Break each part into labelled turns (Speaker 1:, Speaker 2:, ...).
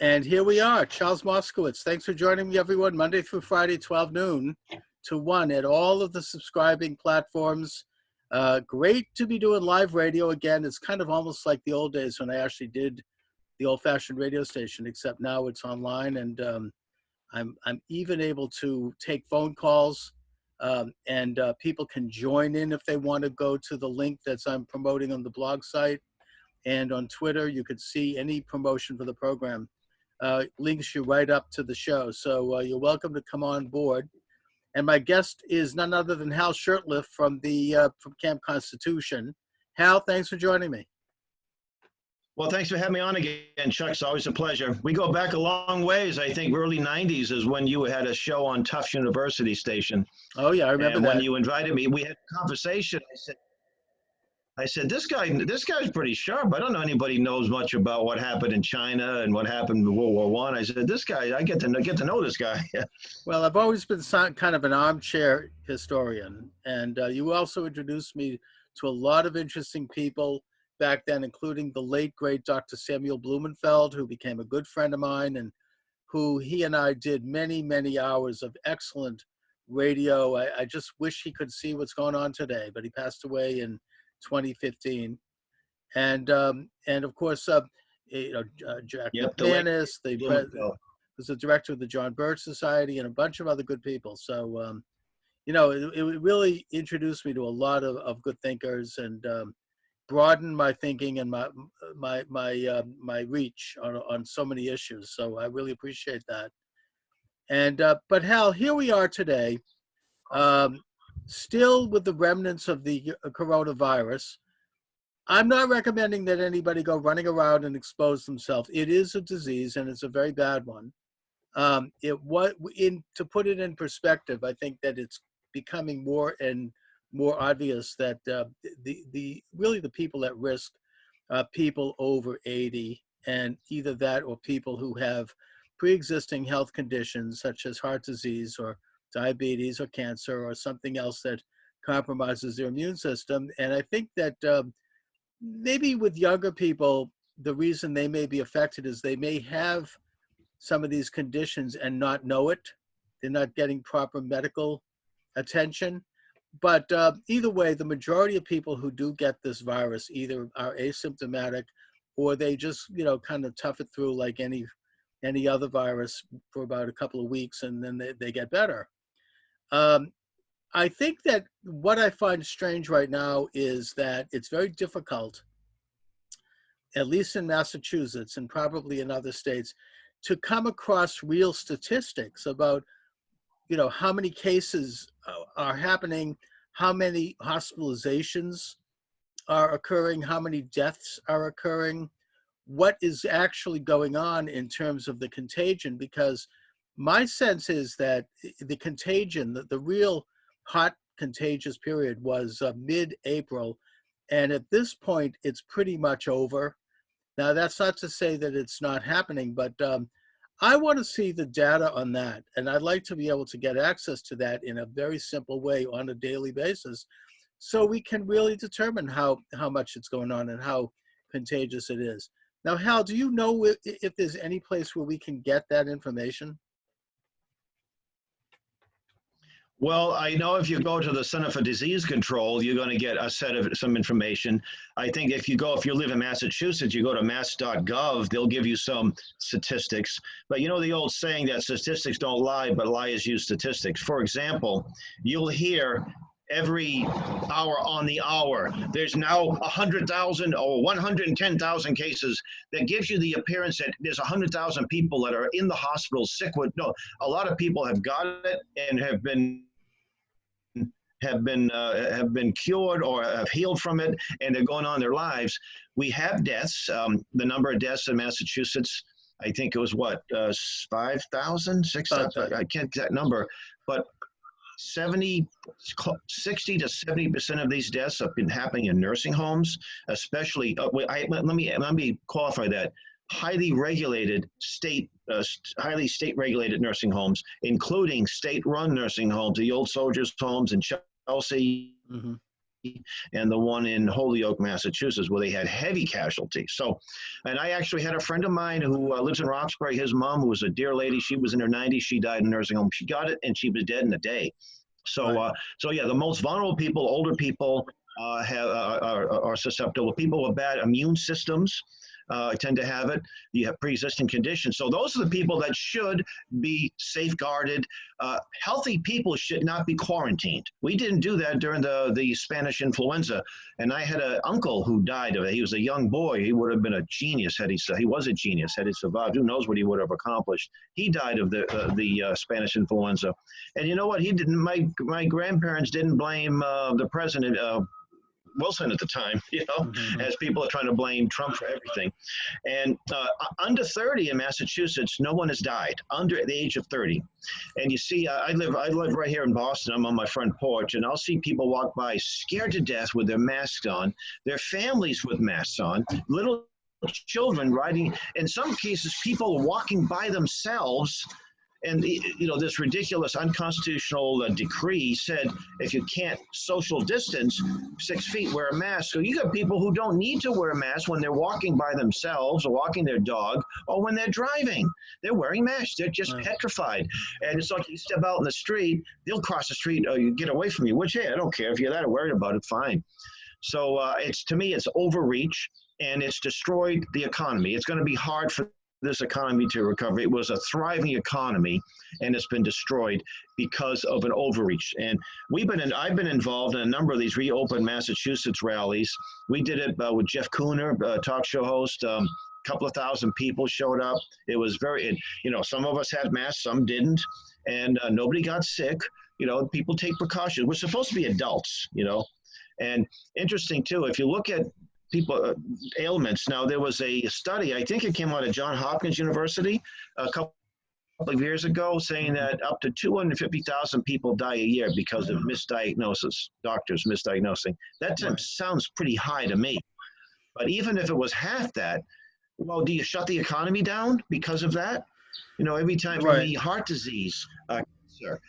Speaker 1: And here we are, Charles Moscowitz. Thanks for joining me, everyone, Monday through Friday, 12 noon to 1 at all of the subscribing platforms. Great to be doing live radio again. It's kind of almost like the old days when I actually did the old-fashioned radio station, except now it's online, and I'm even able to take phone calls, and people can join in if they want to go to the link that's I'm promoting on the blog site. And on Twitter, you could see any promotion for the program. Links you right up to the show. So you're welcome to come on board. And my guest is none other than Hal Shurtleff from Camp Constitution. Hal, thanks for joining me.
Speaker 2: Well, thanks for having me on again, Chuck. It's always a pleasure. We go back a long ways. I think early 90s is when you had a show on Tufts University Station.
Speaker 1: Oh, yeah, I remember that.
Speaker 2: When you invited me, we had a conversation. I said, this guy's pretty sharp. I don't know anybody knows much about what happened in China and what happened in World War I. I said, this guy, I get to know this guy.
Speaker 1: Well, I've always been kind of an armchair historian, and you also introduced me to a lot of interesting people back then, including the late, great Dr. Samuel Blumenfeld, who became a good friend of mine, and who he and I did many, many hours of excellent radio. I just wish he could see what's going on today, but he passed away in 2015, and of course, Jack McManus, was the director of the John Birch Society, and a bunch of other good people. So, it really introduced me to a lot of good thinkers, and broadened my thinking and my reach on so many issues. So I really appreciate that. And but Hal, here we are today. Still with the remnants of the coronavirus. I'm not recommending that anybody go running around and expose themselves. It is a disease, and it's a very bad one. To put it in perspective, I think that it's becoming more and more obvious that the people at risk, people over 80, and either that or people who have pre-existing health conditions such as heart disease or diabetes or cancer or something else that compromises their immune system. And I think that maybe with younger people, the reason they may be affected is they may have some of these conditions and not know it. They're not getting proper medical attention. But either way, the majority of people who do get this virus either are asymptomatic or they just, kind of tough it through like any other virus for about a couple of weeks, and then they get better. I think that what I find strange right now is that it's very difficult, at least in Massachusetts and probably in other states, to come across real statistics about, how many cases are happening, how many hospitalizations are occurring, how many deaths are occurring, what is actually going on in terms of the contagion, because my sense is that the contagion, the real hot contagious period was mid-April, and at this point, it's pretty much over. Now, that's not to say that it's not happening, but I want to see the data on that, and I'd like to be able to get access to that in a very simple way on a daily basis, so we can really determine how much it's going on and how contagious it is. Now, Hal, do you know if there's any place where we can get that information?
Speaker 2: Well, I know if you go to the Center for Disease Control, you're going to get a set of some information. I think if you live in Massachusetts, you go to mass.gov, they'll give you some statistics. But you know the old saying that statistics don't lie, but liars use statistics. For example, you'll hear every hour on the hour, there's now 100,000 or 110,000 cases. That gives you the appearance that there's 100,000 people that are in the hospital sick with, no, a lot of people have got it and have been cured or have healed from it, and they're going on their lives. We have deaths. The number of deaths in Massachusetts, I think it was 5,000, 6,000, I can't get that number, but 60 to 70% of these deaths have been happening in nursing homes, especially, let me qualify that, highly regulated highly state-regulated nursing homes, including state-run nursing homes, the old soldiers' homes in Chelsea, and the one in Holyoke, Massachusetts, where they had heavy casualties. So, and I actually had a friend of mine who lives in Roxbury. His mom, who was a dear lady, she was in her 90s. She died in a nursing home. She got it, and she was dead in a day. So,
Speaker 1: Right.
Speaker 2: so yeah, the most vulnerable people, older people, are susceptible. People with bad immune systems tend to have it. You have pre-existing conditions. So those are the people that should be safeguarded. Healthy people should not be quarantined. We didn't do that during the Spanish influenza. And I had an uncle who died of it. He was a young boy. He would have been a genius had he was a genius had he survived. Who knows what he would have accomplished. He died of the Spanish influenza. And you know what? He didn't. My grandparents didn't blame the president, Wilson at the time, as people are trying to blame Trump for everything. And under 30 in Massachusetts, no one has died under the age of 30. And you see, I live right here in Boston. I'm on my front porch, and I'll see people walk by scared to death with their masks on, their families with masks on, little children riding. In some cases, people walking by themselves. And this ridiculous unconstitutional decree said if you can't social distance 6 feet, wear a mask. So you got people who don't need to wear a mask when they're walking by themselves or walking their dog or when they're driving. They're wearing masks. They're just petrified. And it's like you step out in the street, they'll cross the street, or you get away from you, which, hey, I don't care. If you're that worried about it, fine. So to me, it's overreach, and it's destroyed the economy. It's going to be hard for this economy to recover. It was a thriving economy, and it's been destroyed because of an overreach. And I've been involved in a number of these Reopen Massachusetts rallies. We did it with Jeff Cooner, talk show host. Couple of thousand people showed up. It was some of us had masks, some didn't, and nobody got sick. People take precautions. We're supposed to be adults, and interesting too, if you look at people ailments. Now, there was a study, I think it came out of Johns Hopkins University a couple of years ago, saying that up to 250,000 people die a year because of misdiagnosis, doctors misdiagnosing. That sounds pretty high to me. But even if it was half that, well, do you shut the economy down because of that? Every time for me, heart disease, cancer,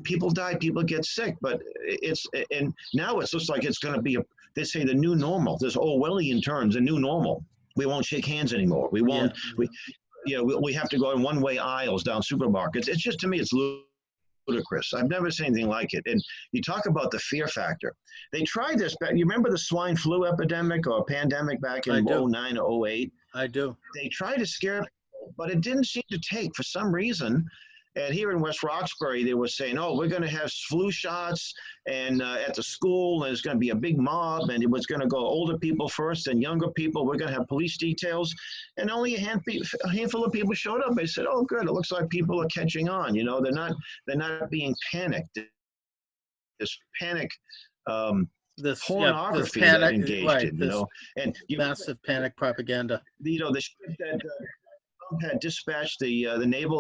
Speaker 2: people die, people get sick, but and now it's just like it's going to be they say the new normal. There's Orwellian terms, a new normal. We won't shake hands anymore. We won't. We have to go in one-way aisles down supermarkets. It's just, to me, it's ludicrous. I've never seen anything like it. And you talk about the fear factor. They tried this back. You remember the swine flu epidemic or pandemic back in 09 or 08?
Speaker 1: I do.
Speaker 2: They tried to scare people, but it didn't seem to take for some reason. And here in West Roxbury, they were saying, oh, we're going to have flu shots and at the school, and it's going to be a big mob, and it was going to go older people first and younger people. We're going to have police details. And only a handful of people showed up. They said, oh, good, it looks like people are catching on. They're not being panicked. This panic pornography that engaged in, and
Speaker 1: massive panic propaganda.
Speaker 2: The ship that had dispatched the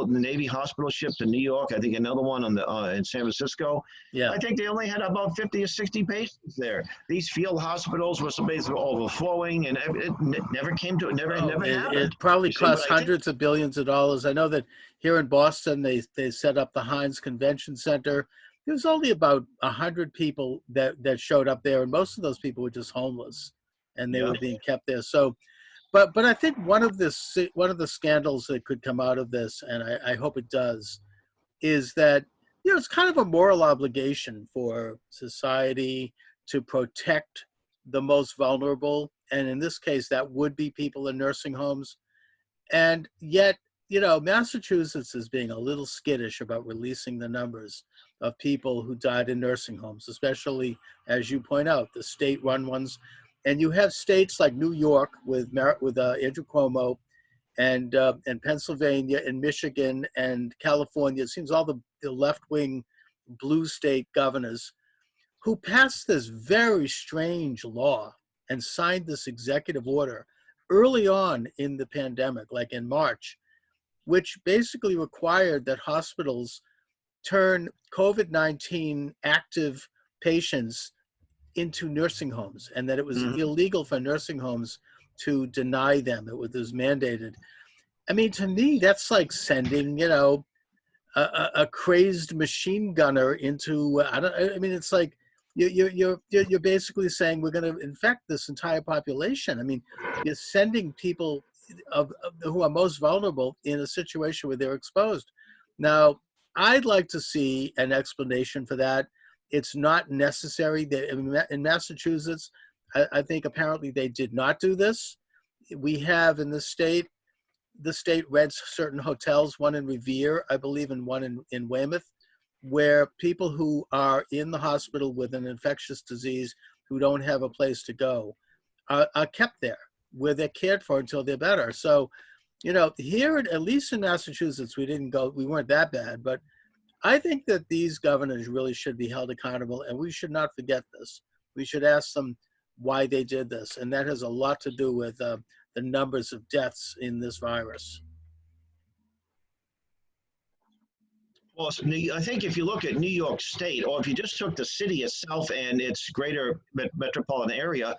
Speaker 2: Navy hospital ship to New York. I think another one in San Francisco. Yeah, I think they only had about 50 or 60 patients there. These field hospitals were basically overflowing, and it never came to it. Never happened.
Speaker 1: It probably cost hundreds of billions of dollars. I know that here in Boston, they set up the Heinz Convention Center. There was only about 100 people that showed up there, and most of those people were just homeless, and they were being kept there. So. But I think one of the scandals that could come out of this, and I hope it does, is that it's kind of a moral obligation for society to protect the most vulnerable, and in this case, that would be people in nursing homes. And yet, Massachusetts is being a little skittish about releasing the numbers of people who died in nursing homes, especially, as you point out, the state-run ones. And you have states like New York with Andrew Cuomo, and Pennsylvania and Michigan and California. It seems all the left-wing blue state governors who passed this very strange law and signed this executive order early on in the pandemic, like in March, which basically required that hospitals turn COVID-19 active patients into nursing homes, and that it was illegal for nursing homes to deny them. It was mandated. I mean, to me, that's like sending, a crazed machine gunner into, it's like you're basically saying we're going to infect this entire population. I mean, you're sending people who are most vulnerable in a situation where they're exposed. Now, I'd like to see an explanation for that. It's not necessary. That in Massachusetts, I think apparently they did not do this. We have in the state rents certain hotels, one in Revere, I believe, and one in Weymouth, where people who are in the hospital with an infectious disease who don't have a place to go are kept there, where they're cared for until they're better. So, here, at least in Massachusetts, we weren't that bad, but I think that these governors really should be held accountable, and we should not forget this. We should ask them why they did this, and that has a lot to do with the numbers of deaths in this virus.
Speaker 2: Well, I think if you look at New York State, or if you just took the city itself and its greater metropolitan area,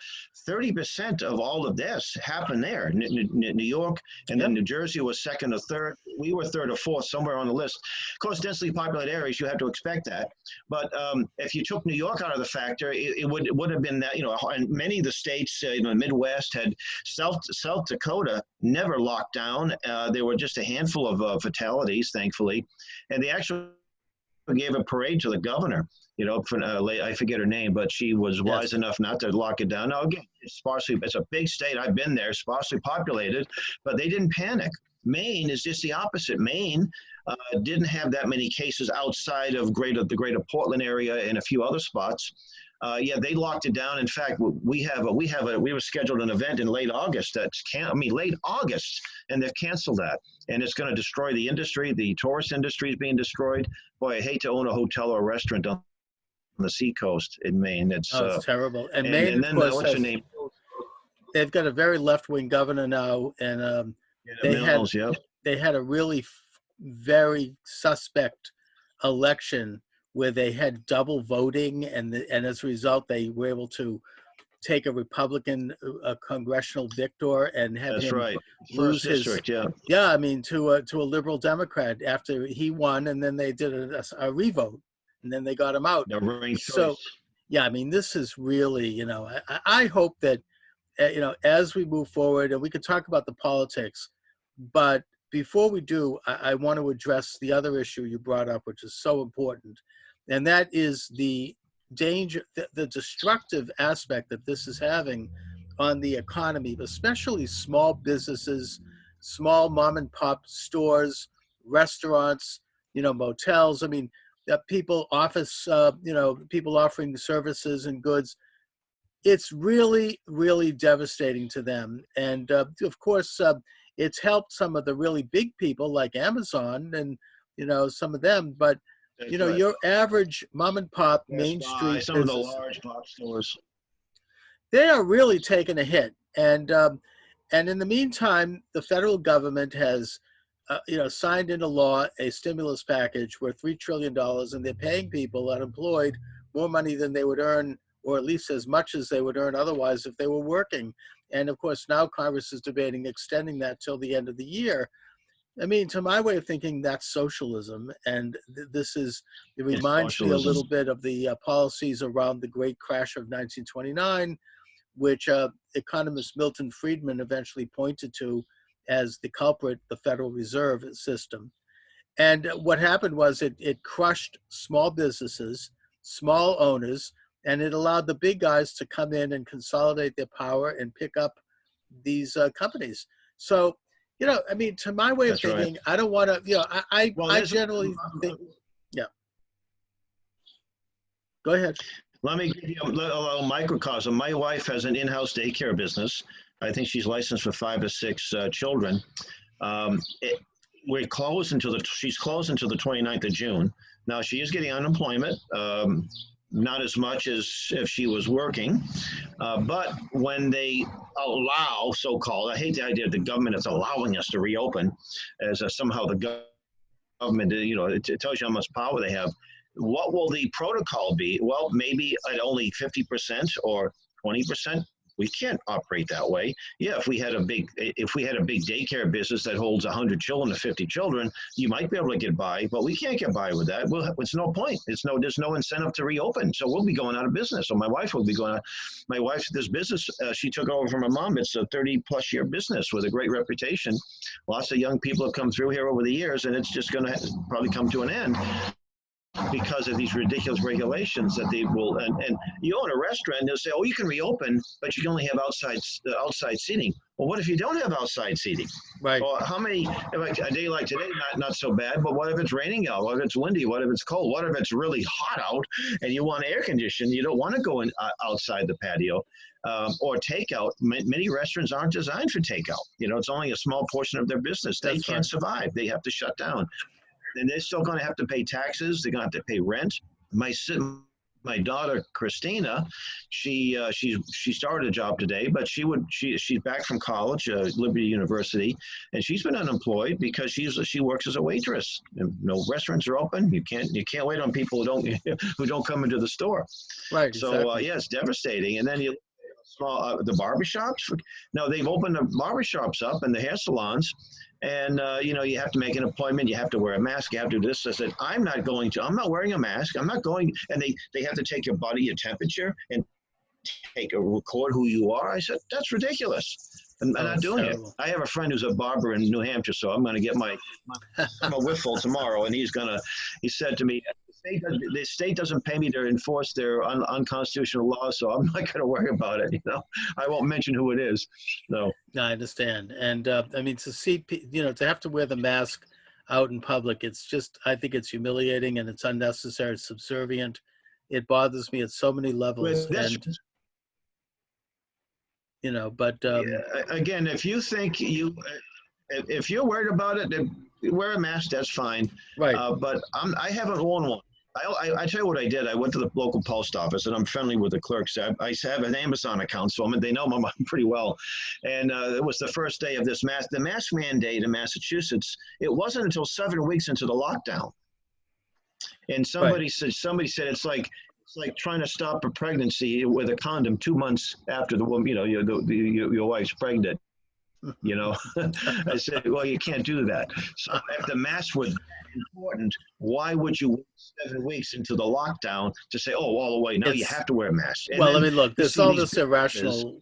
Speaker 2: 30% of all of this happened there. New York, and then New Jersey was second or third. We were third or fourth, somewhere on the list. Of course, densely populated areas, you have to expect that. But if you took New York out of the factor, it would have been that, and many of the states, the Midwest had South Dakota never locked down. There were just a handful of fatalities, thankfully. And they actually gave a parade to the governor, I forget her name, but she was wise enough not to lock it down. Now, again, it's a big state. I've been there, sparsely populated, but they didn't panic. Maine is just the opposite. Maine didn't have that many cases outside of the greater Portland area and a few other spots. They locked it down. In fact, we were scheduled an event in late August late August, and they've canceled that. And it's going to destroy the industry. The tourist industry is being destroyed. Boy, I hate to own a hotel or a restaurant on the seacoast in Maine. It's
Speaker 1: terrible. And Maine,
Speaker 2: and then,
Speaker 1: of course,
Speaker 2: what's her name?
Speaker 1: They've got a very left-wing governor now, and they had a really very suspect election where they had double voting, and as a result, they were able to take a Republican congressional victor and have him lose his district. To a liberal Democrat after he won, and then they did a revote, and then they got him out. So, this is really, I hope that, as we move forward, and we could talk about the politics, but before we do, I want to address the other issue you brought up, which is so important. And that is the danger, the destructive aspect that this is having on the economy, especially small businesses, small mom and pop stores, restaurants, motels. People offering services and goods. It's really, really devastating to them. And of course, it's helped some of the really big people like Amazon and, some of them, but your average mom and pop Main Street
Speaker 2: some of the large box stores,
Speaker 1: they are really taking a hit. And in the meantime, the federal government has, signed into law a stimulus package worth $3 trillion, and they're paying people unemployed more money than they would earn, or at least as much as they would earn otherwise if they were working. And of course, now Congress is debating extending that till the end of the year. To my way of thinking, that's socialism. And it reminds me a little bit of the policies around the great crash of 1929, which economist Milton Friedman eventually pointed to as the culprit, the Federal Reserve System. And what happened was it crushed small businesses, small owners, and it allowed the big guys to come in and consolidate their power and pick up these companies. So, to my way of thinking, right. I don't want to, I generally think, Go ahead.
Speaker 2: Let me give you a little microcosm. My wife has an in-house daycare business. I think she's licensed for 5 or 6 children. She's closed until the 29th of June. Now, she is getting unemployment. Not as much as if she was working, but when they allow, so-called, I hate the idea that the government is allowing us to reopen, as somehow the government, it tells you how much power they have. What will the protocol be? Well, maybe at only 50% or 20%. We can't operate that way. Yeah, if we had a big daycare business that holds 100 children to 50 children, you might be able to get by, but we can't get by with that. Well, it's no point. There's no incentive to reopen. So we'll be going out of business. So my wife will be going out. My wife's this business, she took over from her mom. It's a 30+ year business with a great reputation. Lots of young people have come through here over the years, and it's just going to probably come to an end because of these ridiculous regulations that they will, and you own a restaurant, they'll say, oh, you can reopen, but you can only have outside seating. Well, what if you don't have outside seating?
Speaker 1: Right.
Speaker 2: Well, how many, like a day like today, not so bad, but what if it's raining out? What if it's windy? What if it's cold? What if it's really hot out and you want air conditioning? You don't want to go in outside the patio. Or takeout. Many restaurants aren't designed for takeout. It's only a small portion of their business. They can't survive. They have to shut down. And they're still going to have to pay taxes. They're going to have to pay rent. My daughter Christina, she started a job today, but she's back from college, Liberty University, and she's been unemployed because she works as a waitress. No restaurants are open. You can't wait on people who don't come into the store.
Speaker 1: Right.
Speaker 2: So
Speaker 1: exactly.
Speaker 2: yeah, it's devastating. And then the barbershops. No, they've opened the barbershops up and the hair salons. And, you have to make an appointment. You have to wear a mask. You have to do this. I said, I'm not wearing a mask. I'm not going. And they have to take your body, your temperature, and record who you are. I said, that's ridiculous. I'm not doing terrible. It. I have a friend who's a barber in New Hampshire, so I'm going to get my whiffle tomorrow. And he said to me, the state doesn't pay me to enforce their unconstitutional laws, so I'm not going to worry about it. I won't mention who it is. No,
Speaker 1: I understand. And I mean, to see, to have to wear the mask out in public, I think it's humiliating and it's unnecessary, it's subservient. It bothers me at so many levels.
Speaker 2: Again, if you think if you're worried about it, then wear a mask. That's fine.
Speaker 1: Right.
Speaker 2: But I haven't worn one. I tell you what I did. I went to the local post office, and I'm friendly with the clerks. I have an Amazon account, so they know my mom pretty well. And it was the first day of the mask mandate in Massachusetts. It wasn't until 7 weeks into the lockdown. And somebody said it's like trying to stop a pregnancy with a condom 2 months after the woman, your wife's pregnant. I said, well, you can't do that. So if the mask was important, why would you wait 7 weeks into the lockdown to say, oh, all the way, now you have to wear a mask? And
Speaker 1: I mean, look, there's all this irrational,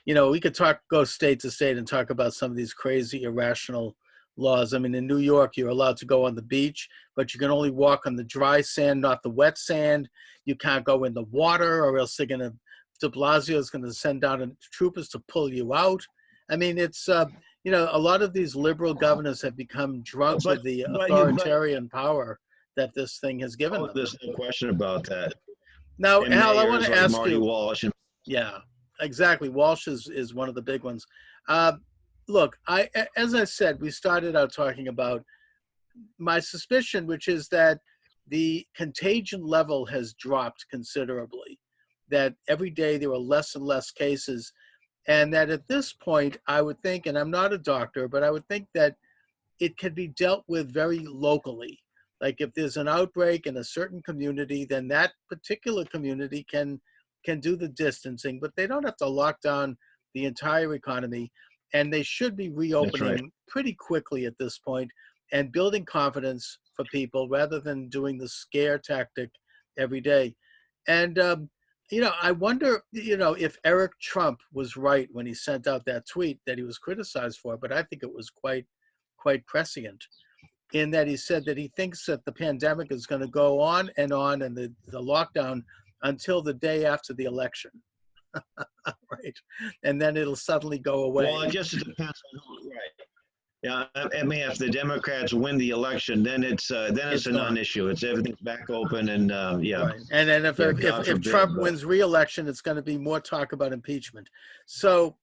Speaker 1: we could go state to state and talk about some of these crazy irrational laws. I mean, in New York, you're allowed to go on the beach, but you can only walk on the dry sand, not the wet sand. You can't go in the water, or else de Blasio is going to send down troopers to pull you out. I mean, it's, a lot of these liberal governors have become drunk with the authoritarian power that this thing has given them.
Speaker 2: There's no question about that.
Speaker 1: Now, Hal, I want to ask
Speaker 2: Marty
Speaker 1: you.
Speaker 2: Walsh.
Speaker 1: Yeah, exactly. Walsh is one of the big ones. Look, as I said, we started out talking about my suspicion, which is that the contagion level has dropped considerably, that every day there are less and less cases, and that at this point, I would think, and I'm not a doctor, but I would think that it can be dealt with very locally. Like if there's an outbreak in a certain community, then that particular community can do the distancing, but they don't have to lock down the entire economy. And they should be reopening pretty quickly at this point and building confidence for people rather than doing the scare tactic every day. And, I wonder, if Eric Trump was right when he sent out that tweet that he was criticized for, but I think it was quite prescient in that he said that he thinks that the pandemic is going to go on and the lockdown until the day after the election. Right. And then it'll suddenly go away.
Speaker 2: Well, it just depends on who, right. Yeah, I mean, if the Democrats win the election, then it's a non-issue. Everything's back open, and
Speaker 1: Right. And then if Trump wins re-election, it's going to be more talk about impeachment. So,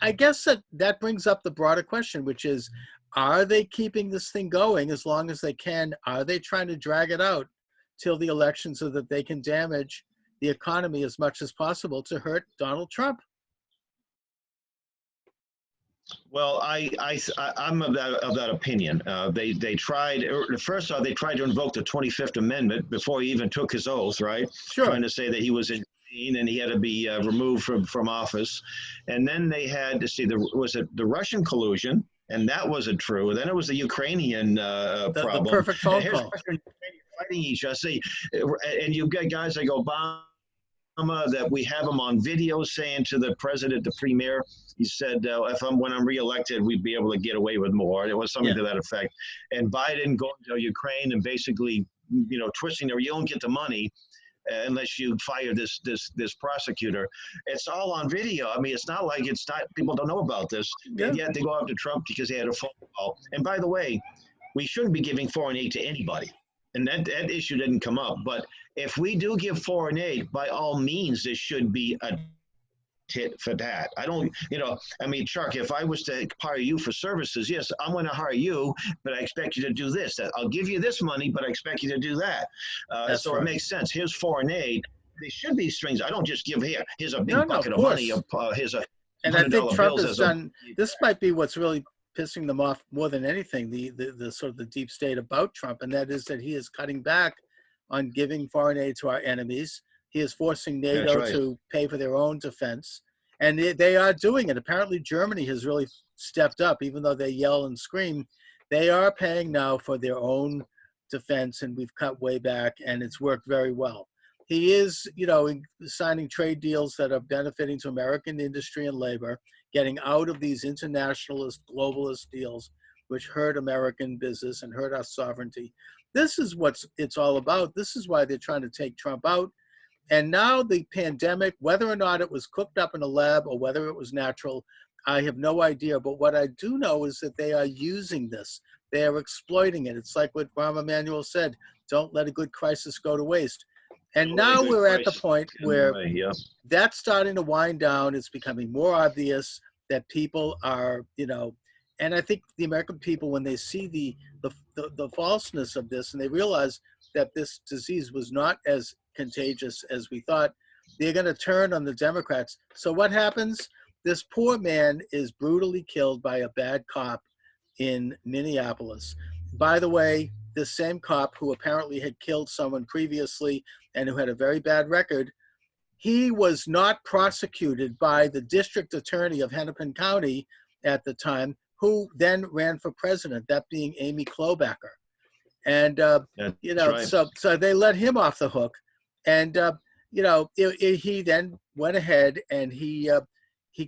Speaker 1: I guess that brings up the broader question, which is, are they keeping this thing going as long as they can? Are they trying to drag it out till the election so that they can damage the economy as much as possible to hurt Donald Trump?
Speaker 2: Well, I'm of that opinion. They tried, they tried to invoke the 25th Amendment before he even took his oath, right?
Speaker 1: Sure.
Speaker 2: Trying to say that he was and he had to be removed from office. And then they had to see was it the Russian collusion, and that wasn't true. Then it was the Ukrainian problem.
Speaker 1: The perfect phone
Speaker 2: Here's
Speaker 1: call.
Speaker 2: Russia and Ukraine fighting each other. See, and you've got guys like Obama, that we have him on video saying to the president, the premier, he said, when I'm reelected, we'd be able to get away with more. It was something to that effect. And Biden going to Ukraine and basically, twisting there, you don't get the money unless you fire this prosecutor. It's all on video. I mean, it's not like people don't know about this. Yeah. And yet they go after Trump because he had a phone call. And by the way, we shouldn't be giving foreign aid to anybody. And that issue didn't come up. But if we do give foreign aid, by all means, there should be a tit for that. Chuck, if I was to hire you for services, yes, I'm going to hire you, but I expect you to do this. I'll give you this money, but I expect you to do that. So right. It makes sense. Here's foreign aid. There should be strings. I don't just give here's a big bucket of money. Here's a
Speaker 1: and I think Trump has done, this might be what's really pissing them off more than anything, the sort of the deep state about Trump, and that is that he is cutting back on giving foreign aid to our enemies. He is forcing NATO to pay for their own defense, and they are doing it. Apparently Germany has really stepped up, even though they yell and scream. They are paying now for their own defense, and we've cut way back, and it's worked very well. He is, signing trade deals that are benefiting to American industry and labor, getting out of these internationalist, globalist deals, which hurt American business and hurt our sovereignty. This is what it's all about. This is why they're trying to take Trump out. And now the pandemic, whether or not it was cooked up in a lab or whether it was natural, I have no idea. But what I do know is that they are using this. They are exploiting it. It's like what Rahm Emanuel said, don't let a good crisis go to waste. And now we're at the point where that's starting to wind down. It's becoming more obvious that people are, and I think the American people, when they see the falseness of this and they realize that this disease was not as contagious as we thought, they're going to turn on the Democrats. So what happens? This poor man is brutally killed by a bad cop in Minneapolis. By the way, the same cop who apparently had killed someone previously and who had a very bad record, he was not prosecuted by the district attorney of Hennepin County at the time, who then ran for president, that being Amy Klobuchar. And, so they let him off the hook. And, he then went ahead and he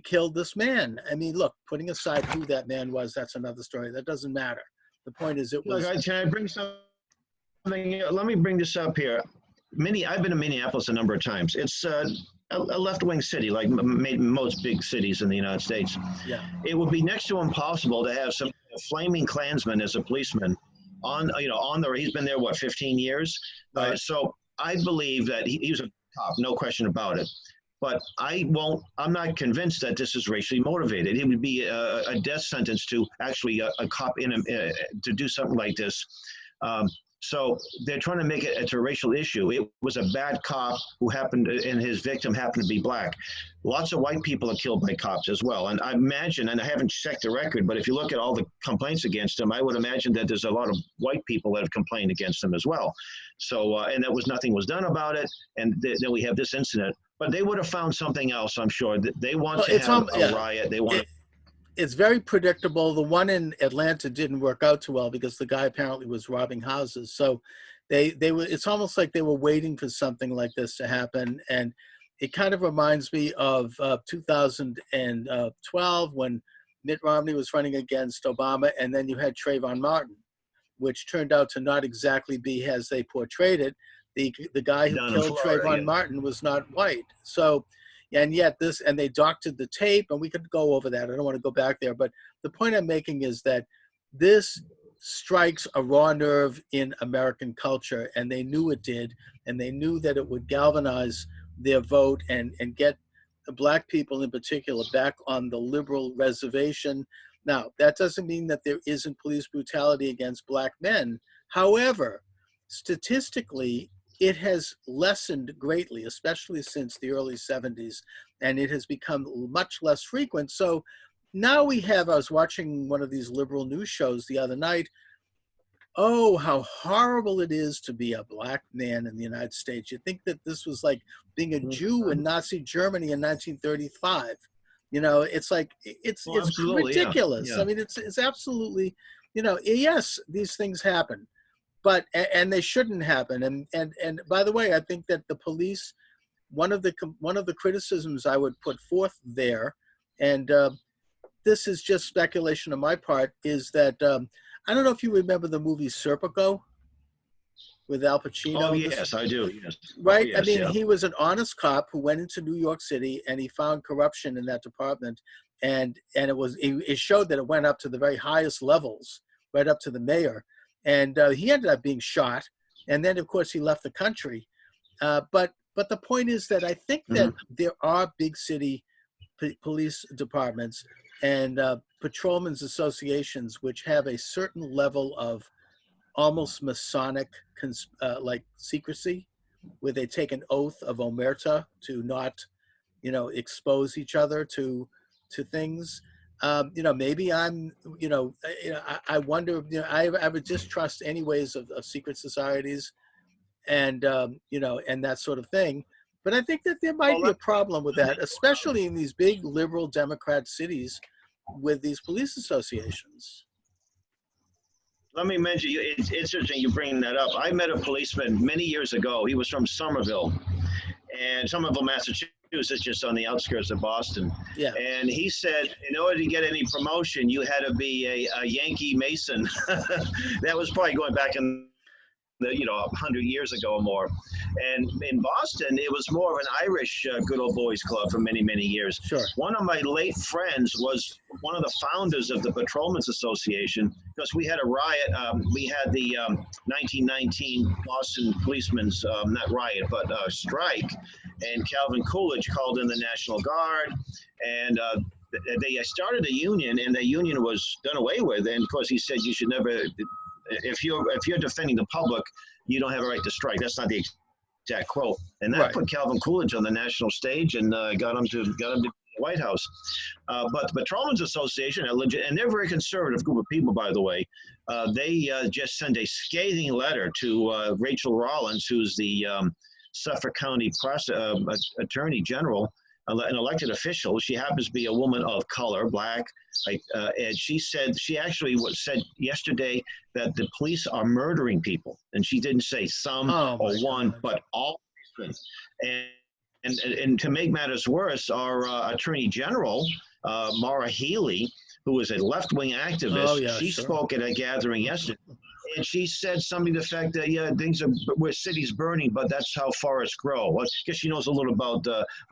Speaker 1: killed this man. I mean, look, putting aside who that man was, that's another story. That doesn't matter. The point is it was...
Speaker 2: Can I bring something? Let me bring this up here. I've been to Minneapolis a number of times. It's a left-wing city, like most big cities in the United States.
Speaker 1: Yeah.
Speaker 2: It would be next to impossible to have some flaming Klansman as a policeman he's been there, 15 years?
Speaker 1: Right.
Speaker 2: So I believe that he was a cop, no question about it. But I'm not convinced that this is racially motivated. It would be a death sentence to actually a cop to do something like this. So they're trying to make it a racial issue. It was a bad cop and his victim happened to be black. Lots of white people are killed by cops as well. And I imagine, and I haven't checked the record, but if you look at all the complaints against him, I would imagine that there's a lot of white people that have complained against him as well. So, and nothing was done about it. And then we have this incident. But they would have found something else, I'm sure. They want to have a riot. They want
Speaker 1: It's very predictable. The one in Atlanta didn't work out too well because the guy apparently was robbing houses. So it's almost like they were waiting for something like this to happen. And it kind of reminds me of 2012 when Mitt Romney was running against Obama, and then you had Trayvon Martin, which turned out to not exactly be as they portrayed it. The guy who killed Trayvon Martin was not white. So, and yet they doctored the tape, and we could go over that. I don't want to go back there, but the point I'm making is that this strikes a raw nerve in American culture, and they knew it did, and they knew that it would galvanize their vote and get the black people in particular back on the liberal reservation. Now, that doesn't mean that there isn't police brutality against black men. However, statistically, it has lessened greatly, especially since the early 70s, and it has become much less frequent. So now I was watching one of these liberal news shows the other night, oh, how horrible it is to be a black man in the United States. You think that this was like being a Jew in Nazi Germany in 1935. You know, it's like
Speaker 2: Oh,
Speaker 1: it's
Speaker 2: absolutely, yeah,
Speaker 1: ridiculous.
Speaker 2: yeah.
Speaker 1: I mean, it's absolutely, you know, yes, these things happen, but and they shouldn't happen. And by the way, I think that the police, one of the criticisms I would put forth there, and this is just speculation on my part, is that I don't know if you remember the movie Serpico with Al
Speaker 2: Oh,
Speaker 1: Pacino. This,
Speaker 2: yes, I do. Yes. Oh,
Speaker 1: right? I
Speaker 2: yes,
Speaker 1: mean,
Speaker 2: yeah.
Speaker 1: he was an honest cop who went into New York City and he found corruption in that department, and it showed that it went up to the very highest levels, right up to the mayor, and he ended up being shot, and then of course he left the country. But the point is that I think
Speaker 2: Hmm.
Speaker 1: that there are big city police departments and patrolmen's associations which have a certain level of almost Masonic like secrecy, where they take an oath of omerta to not, you know, expose each other to things. You know, maybe I'm, I wonder, you know, I would distrust any ways of secret societies and, you know, and that sort of thing. But I think that there might
Speaker 2: Well,
Speaker 1: be a problem with that, especially in these big liberal Democrat cities with these police associations.
Speaker 2: let me mention, it's interesting you bringing that up. I met a policeman many years ago. He was from Somerville, and Somerville, Massachusetts, just on the outskirts of Boston.
Speaker 1: Yeah.
Speaker 2: And he said, in order to get any promotion, you had to be a Yankee Mason. That was probably going back in the, 100 years ago or more. And in Boston, it was more of an Irish good old boys club for many, many years.
Speaker 1: Sure.
Speaker 2: One of my late friends was one of the founders of the Patrolmen's Association, because we had a riot. We had the 1919 Boston policemen's, not riot, but strike. And Calvin Coolidge called in the National Guard. And they started a union, and the union was done away with. And of course, he said you should never, if you're defending the public, you don't have a right to strike. That's not the exact quote. And that
Speaker 1: Right.
Speaker 2: put Calvin Coolidge on the national stage and got him to the White House. But the Patrolmen's Association, and they're a very conservative group of people, by the way. They just sent a scathing letter to Rachel Rollins, who's the Suffolk County Attorney General, an elected official. She happens to be a woman of color, black. And she actually said yesterday that the police are murdering people. And she didn't say some
Speaker 1: Oh,
Speaker 2: or
Speaker 1: my
Speaker 2: one,
Speaker 1: God.
Speaker 2: but all. And to make matters worse, our Attorney General, Maura Healey, who is a left-wing activist,
Speaker 1: Oh, yeah,
Speaker 2: she
Speaker 1: sure.
Speaker 2: spoke at a gathering yesterday. And she said something to the fact that, yeah, things are, where cities burning, but that's how forests grow. Well, I guess she knows a little about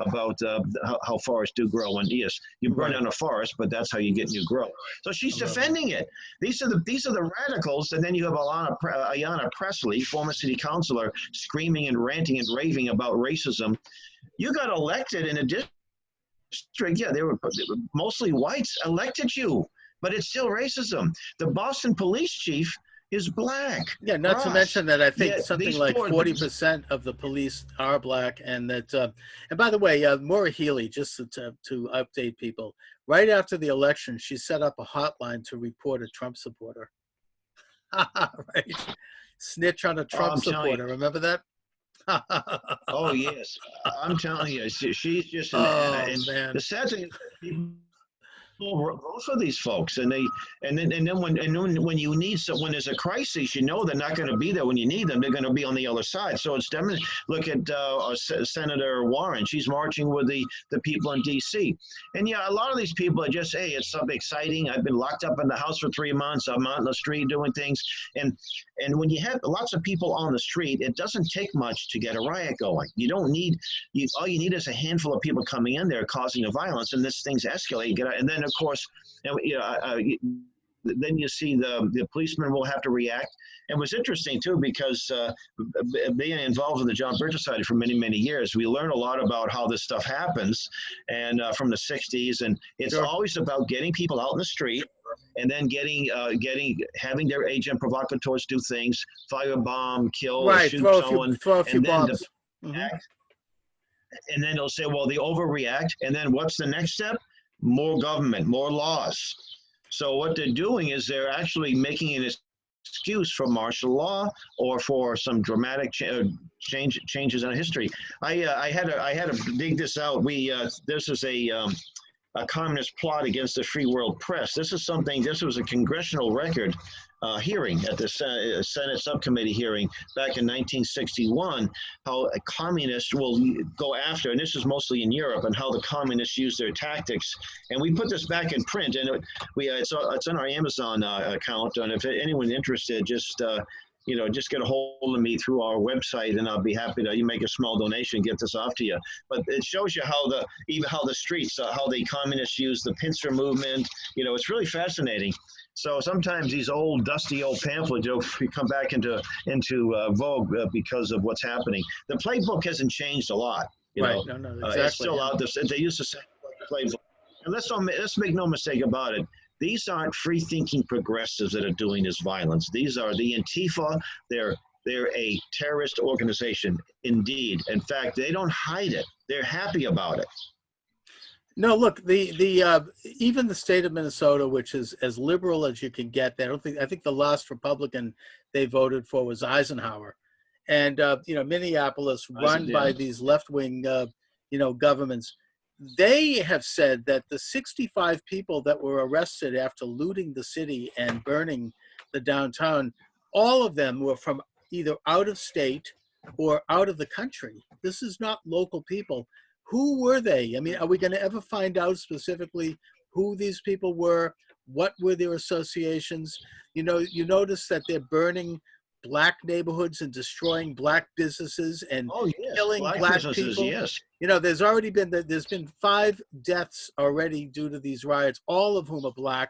Speaker 2: how forests do grow. And yes, you burn
Speaker 1: Right.
Speaker 2: down a forest, but that's how you get new growth. So she's defending it. These are the radicals. And then you have Ayanna Pressley, former city councilor, screaming and ranting and raving about racism. You got elected in a district, yeah, they were mostly whites elected you, but it's still racism. The Boston police chief is black.
Speaker 1: Yeah, not to
Speaker 2: Ross.
Speaker 1: mention that I think
Speaker 2: Yeah,
Speaker 1: something
Speaker 2: these
Speaker 1: like
Speaker 2: poor-
Speaker 1: 40% of the police are black, and that. And by the way, Maura Healey, just to update people, right after the election, she set up a hotline to report a Trump supporter. Right, snitch on a Trump
Speaker 2: I'm telling you.
Speaker 1: supporter. Remember that?
Speaker 2: Oh yes, I'm telling you, she's just.
Speaker 1: Oh,
Speaker 2: And
Speaker 1: man.
Speaker 2: the sad thing is, people vote for these folks, and then when you need when there's a crisis, you know they're not going to be there when you need them. They're going to be on the other side. So it's definitely, look at Senator Warren. She's marching with the people in D.C. And yeah, a lot of these people are just, hey, it's something exciting. I've been locked up in the house for 3 months. I'm out in the street doing things. And when you have lots of people on the street, it doesn't take much to get a riot going. You don't need, all you need is a handful of people coming in there causing a violence, and this thing's escalate. And then of course, then you see the policemen will have to react. And it was interesting too, because being involved in the John Birch Society for many, many years, we learn a lot about how this stuff happens, and from the 60s. And it's
Speaker 1: Sure.
Speaker 2: always about getting people out in the street, and then having their agent provocateurs do things, firebomb, kill,
Speaker 1: Right,
Speaker 2: shoot
Speaker 1: throw
Speaker 2: someone,
Speaker 1: a few
Speaker 2: and then
Speaker 1: bombs. Mhm.
Speaker 2: and then they'll say, well, they overreact. And then what's the next step? More government, more laws. So what they're doing is they're actually making it excuse for martial law or for some dramatic changes in history. I had to dig this out. This is a communist plot against the free world press. This was a congressional record hearing at the Senate subcommittee hearing back in 1961, how a communist will go after, and this is mostly in Europe, and how the communists use their tactics. And we put this back in print, and it's on our Amazon account, and if anyone's interested, just get a hold of me through our website, and I'll be happy to make a small donation, get this off to you. But it shows you how the streets, how the communists use the pincer movement. It's really fascinating. So sometimes these dusty old pamphlets come back into vogue because of what's happening. The playbook hasn't changed a lot.
Speaker 1: Right. No, exactly.
Speaker 2: It's still out there. They use the same playbook. And let's make no mistake about it. These aren't free-thinking progressives that are doing this violence. These are the Antifa. They're a terrorist organization, indeed. In fact, they don't hide it. They're happy about it.
Speaker 1: No, look, the even the state of Minnesota, which is as liberal as you can get, I think the last Republican they voted for was Eisenhower, and Minneapolis, run by these left-wing governments. They have said that the 65 people that were arrested after looting the city and burning the downtown, all of them were from either out of state or out of the country. This is not local people. Who were they? I mean, are we going to ever find out specifically who these people were? What were their associations? You notice that they're burning black neighborhoods and destroying black businesses and killing black people.
Speaker 2: Yes.
Speaker 1: There's been 5 deaths already due to these riots, all of whom are black.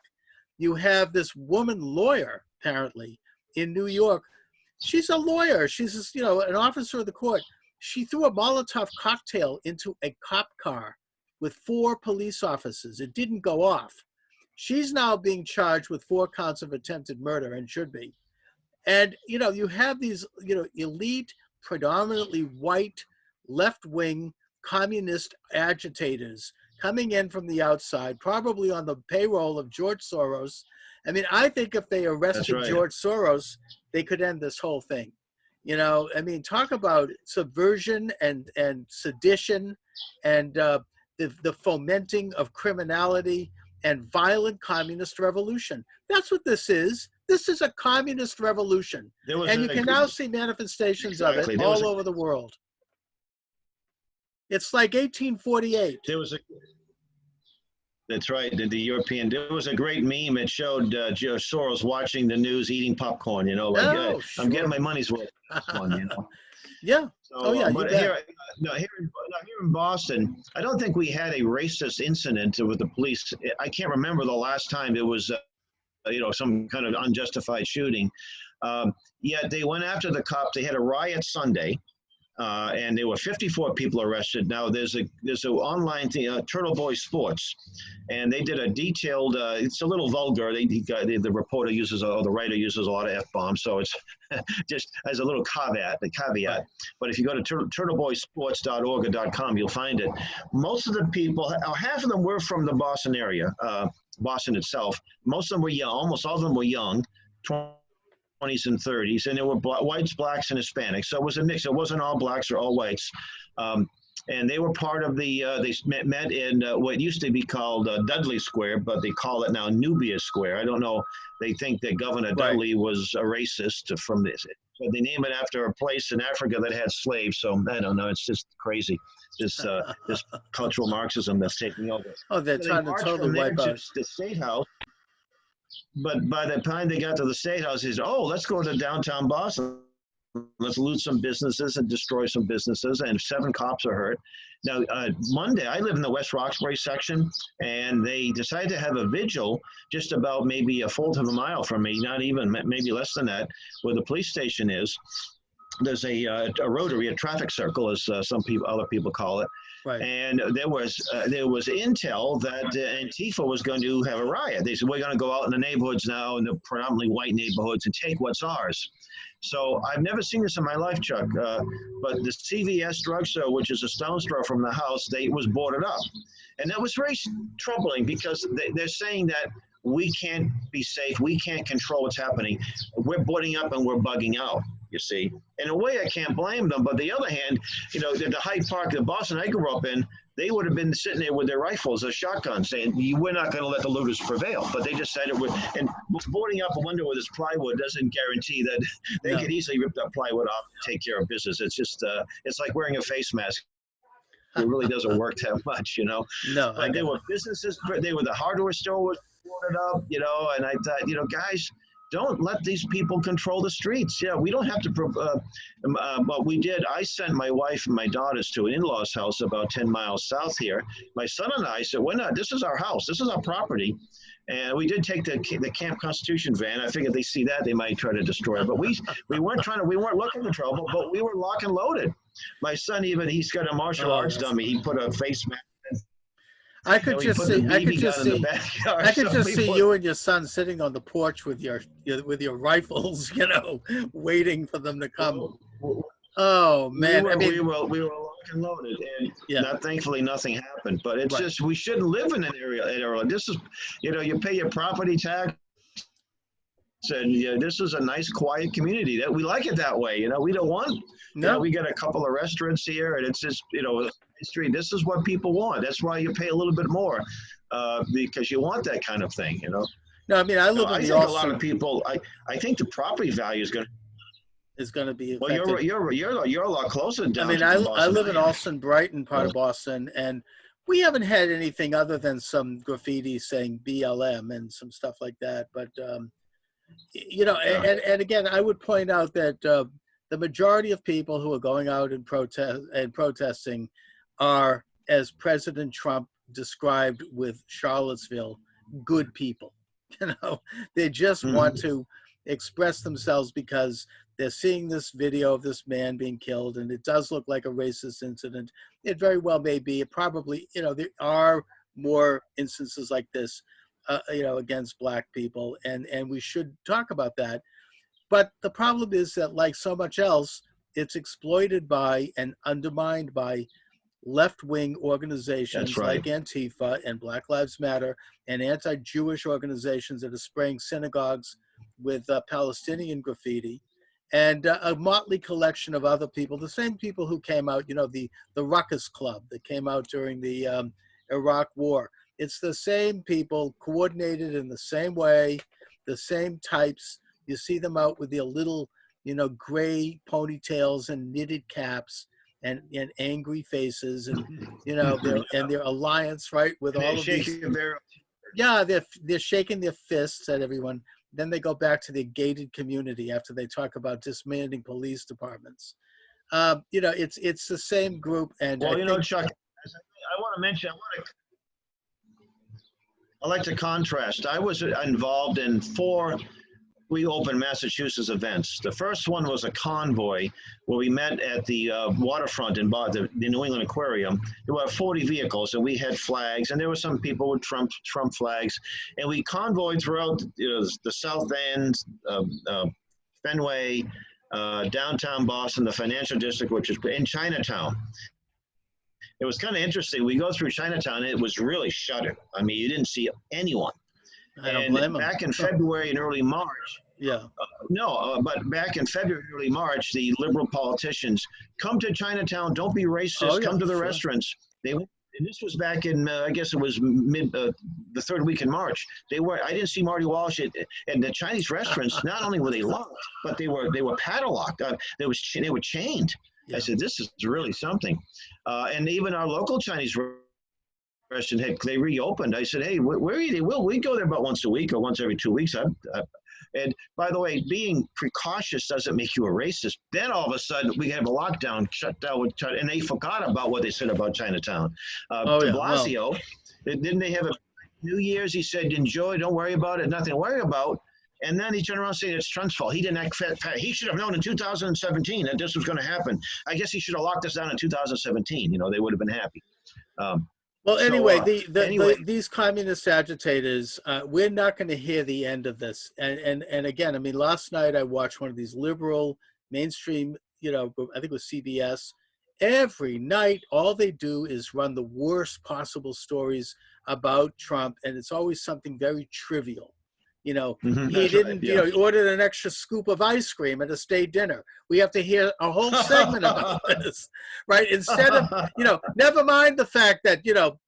Speaker 1: You have this woman lawyer, apparently, in New York. She's a lawyer. She's an officer of the court. She threw a Molotov cocktail into a cop car with 4 police officers. It didn't go off. She's now being charged with 4 counts of attempted murder, and should be. And, you have these, elite, predominantly white, left-wing communist agitators coming in from the outside, probably on the payroll of George Soros. I mean, I think if they arrested George Soros, they could end this whole thing. Talk about subversion and sedition and the fomenting of criminality and violent communist revolution. That's what this is. This is a communist revolution. And you can now see manifestations of it all over the world. It's like 1848.
Speaker 2: That's right. The European. There was a great meme. It showed George Soros watching the news, eating popcorn.
Speaker 1: Sure.
Speaker 2: I'm getting my money's worth.
Speaker 1: Yeah.
Speaker 2: So, but here in Boston, I don't think we had a racist incident with the police. I can't remember the last time it was, some kind of unjustified shooting. Yet they went after the cops. They had a riot Sunday. And there were 54 people arrested. Now there's an online thing, Turtle Boy Sports, and they did a detailed. It's a little vulgar. The reporter uses, or the writer uses a lot of f-bombs, so it's just as a little caveat. But if you go to turtleboysports.org or .com, you'll find it. Most of the people, half of them were from the Boston area, Boston itself. Most of them were young. Almost all of them were young. 20s and 30s, and there were whites, blacks, and Hispanics. So it was a mix. It wasn't all blacks or all whites. And they were part of they met in what used to be called Dudley Square, but they call it now Nubia Square. I don't know. They think that Governor Dudley was a racist from this. But they name it after a place in Africa that had slaves. So I don't know. It's just crazy. This cultural Marxism that's taking over.
Speaker 1: Oh, they're trying to totally wipe out
Speaker 2: the State House. But by the time they got to the State House, he said, let's go to downtown Boston. Let's loot some businesses and destroy some businesses. And 7 cops are hurt. Now, Monday, I live in the West Roxbury section, and they decided to have a vigil just about maybe a fourth of a mile from me, not even, maybe less than that, where the police station is. There's a rotary, a traffic circle, as other people call it.
Speaker 1: Right.
Speaker 2: And there was intel that Antifa was going to have a riot. They said, we're going to go out in the neighborhoods now, in the predominantly white neighborhoods, and take what's ours. So I've never seen this in my life, Chuck, but the CVS drugstore, which is a stone's throw from the house, was boarded up. And that was very troubling because they're saying that we can't be safe. We can't control what's happening. We're boarding up and we're bugging out, you see. In a way, I can't blame them. But the other hand, you know, the Hyde Park, the Boston I grew up in, they would have been sitting there with their rifles or shotguns saying, we're not going to let the looters prevail. But they decided, and boarding up a window with this plywood doesn't guarantee that they could easily rip that plywood off and take care of business. It's just, it's like wearing a face mask. It really doesn't work that much, you know.
Speaker 1: No,
Speaker 2: but there were businesses, they were the hardware store was boarded up, you know, and I thought, you know, guys, don't let these people control the streets. Yeah, we don't have to, but we did. I sent my wife and my daughters to an in-law's house about 10 miles south here. My son and I said, we're not, this is our house, this is our property. And we did take the Camp Constitution van. I figured they see that, they might try to destroy it. But we weren't looking for trouble, but we were lock and loaded. My son he's got a martial arts dummy. He put a face mask.
Speaker 1: I could just see you and your son sitting on the porch with your rifles, you know, waiting for them to come. Oh man,
Speaker 2: we were locked and loaded, and thankfully nothing happened. But it's just, we shouldn't live in an area. This is, you know, you pay your property tax, and this is a nice, quiet community. That we like it that way. You know, we don't want. No, you know, we got a couple of restaurants here, and it's just, you know, street. This is what people want. That's why you pay a little bit more, because you want that kind of thing. You know. No, I mean, I live in the Austin. A lot of people. I think the property value is going to be affected. Well, you're a lot closer down. I mean, I live in Austin, Brighton part of Boston, and we haven't had anything other than some graffiti saying BLM and some stuff like that. But you know, and again, I would point out that the majority of people who are going out and protesting are, as President Trump described with Charlottesville, good people. You know, they just want to express themselves because they're seeing this video of this man being killed, and it does look like a racist incident. It very well may be. It probably, you know, there are more instances like this, you know, against Black people, and we should talk about that. But the problem is that, like so much else, it's exploited by and undermined by left-wing organizations like Antifa and Black Lives Matter and anti-Jewish organizations that are spraying synagogues with Palestinian graffiti, and a motley collection of other people, the same people who came out, you know, the Ruckus Club that came out during the Iraq War. It's the same people coordinated in the same way, the same types. You see them out with their little, you know, gray ponytails and knitted caps and angry faces, and you know, their alliance, right, with all of these. Yeah, they're shaking their fists at everyone. Then they go back to their gated community after they talk about dismantling police departments. You know, it's the same group. And well, you know, Chuck, I want to mention, I like to contrast. I was involved in 4 reopened Massachusetts events. The first one was a convoy where we met at the waterfront in the New England Aquarium. There were 40 vehicles, and we had flags, and there were some people with Trump flags, and we convoyed throughout, you know, the South End, Fenway, downtown Boston, the financial district, which is in Chinatown. It was kind of interesting. We go through Chinatown, and it was really shuttered. I mean, you didn't see anyone. I don't blame them. Back in February and early March, but back in February and early March, the liberal politicians come to Chinatown. Don't be racist. Come to the restaurants. And this was back in, I guess it was the 3rd week in March. I didn't see Marty Walsh and the Chinese restaurants. Not only were they locked, but they were padlocked. They were chained. Yeah. I said, this is really something. And even our local Chinese restaurant, they reopened. I said, hey, where are you? We go there about once a week or once every 2 weeks. And by the way, being precautious doesn't make you a racist. Then all of a sudden we have a lockdown, shut down, and they forgot about what they said about Chinatown. De Blasio, didn't they have a New Year's? He said, enjoy, don't worry about it, nothing to worry about. And then he turned around and said it's Trump's fault. He didn't act fat. He should have known in 2017 that this was going to happen. I guess he should have locked us down in 2017. You know, they would have been happy. Well, anyway, these communist agitators, we're not going to hear the end of this. And again, I mean, last night I watched one of these liberal mainstream, you know, I think it was CBS,
Speaker 1: every night, all they do is run the worst possible stories about Trump, and it's always something very trivial. You know, he
Speaker 2: That's right.
Speaker 1: didn't, you
Speaker 2: Yeah.
Speaker 1: know, he ordered an extra scoop of ice cream at a state dinner. We have to hear a whole segment about this, right? Instead of, you know, never mind the fact that, you know,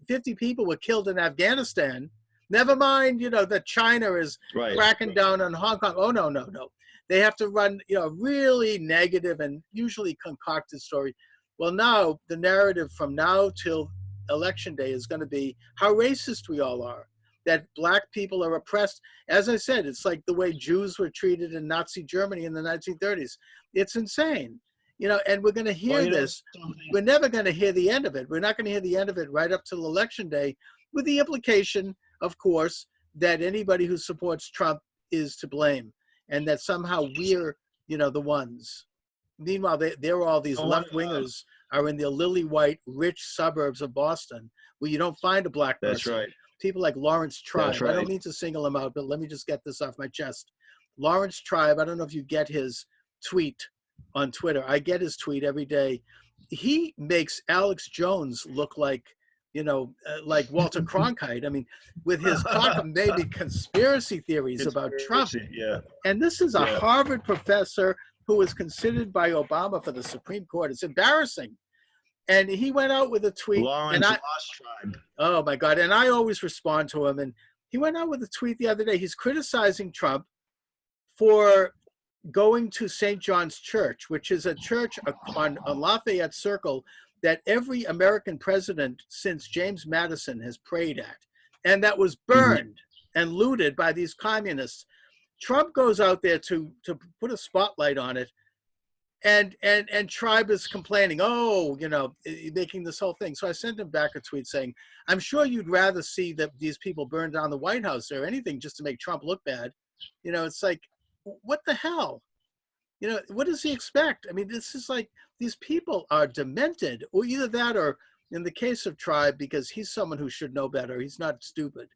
Speaker 1: 50 people were killed in Afghanistan. Never mind, you know, that China is
Speaker 2: Right.
Speaker 1: cracking down on Hong Kong. Oh, no, no, no. They have to run, you know, really negative and usually concocted story. Well, now the narrative from now till election day is going to be how racist we all are, that black people are oppressed. As I said, it's like the way Jews were treated in Nazi Germany in the 1930s. It's insane, you know, and we're going to hear this. We're never going to hear the end of it. We're not going to hear the end of it right up till election day, with the implication, of course, that anybody who supports Trump is to blame, and that somehow we're, you know, the ones. Meanwhile, they're all these left-wingers are in the lily-white, rich suburbs of Boston, where you don't find a black person.
Speaker 2: That's right.
Speaker 1: People like Lawrence Tribe.
Speaker 2: That's right.
Speaker 1: I don't mean to single him out, but let me just get this off my chest. Lawrence Tribe, I don't know if you get his tweet on Twitter. I get his tweet every day. He makes Alex Jones look like, you know, like Walter Cronkite. I mean, with his maybe conspiracy theories about Trump.
Speaker 2: Yeah.
Speaker 1: And this is a Harvard professor who was considered by Obama for the Supreme Court. It's embarrassing. And he went out with a tweet.
Speaker 2: Lawrence Lost Tribe.
Speaker 1: Oh my God. And I always respond to him. And he went out with a tweet the other day. He's criticizing Trump for going to St. John's Church, which is a church on Lafayette Circle that every American president since James Madison has prayed at. And that was burned and looted by these communists. Trump goes out there to put a spotlight on it. And Tribe is complaining, oh, you know, making this whole thing. So I sent him back a tweet saying, I'm sure you'd rather see that these people burn down the White House or anything just to make Trump look bad. You know, it's like, what the hell? You know, what does he expect? I mean, this is like, these people are demented, or either that, or in the case of Tribe, because he's someone who should know better, he's not stupid.